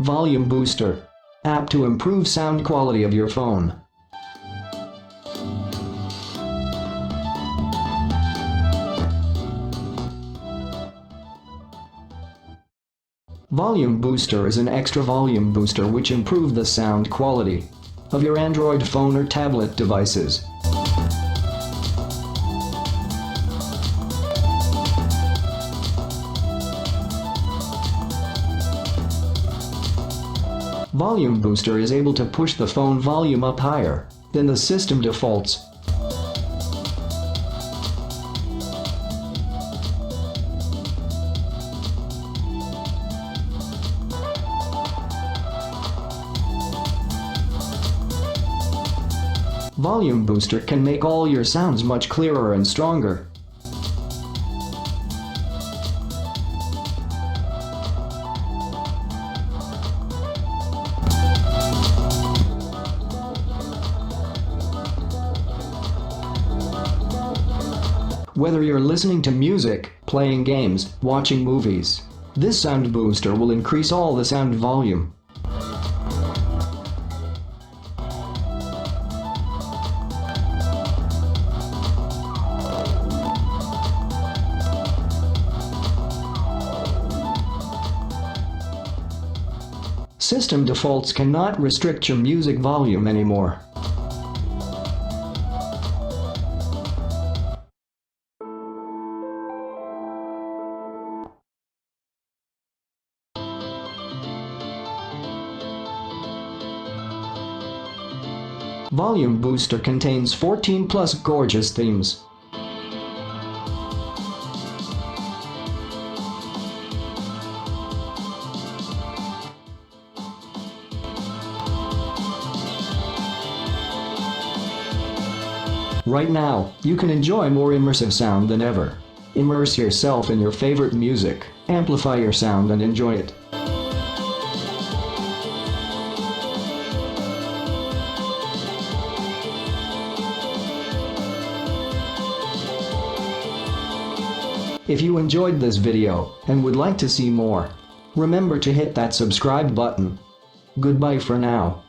Volume booster. App to improve sound quality of your phone. Volume booster is an extra volume booster which improves the sound quality of your Android phone or tablet devices. Volume booster is able to push the phone volume up higher than the system defaults. Volume booster can make all your sounds much clearer and stronger. Whether you're listening to music, playing games, watching movies, this sound booster will increase all the sound volume. System defaults cannot restrict your music volume anymore. Volume booster contains 14 plus gorgeous themes. Right now, you can enjoy more immersive sound than ever. Immerse yourself in your favorite music, amplify your sound and enjoy it. If you enjoyed this video and would like to see more, remember to hit that subscribe button. Goodbye for now.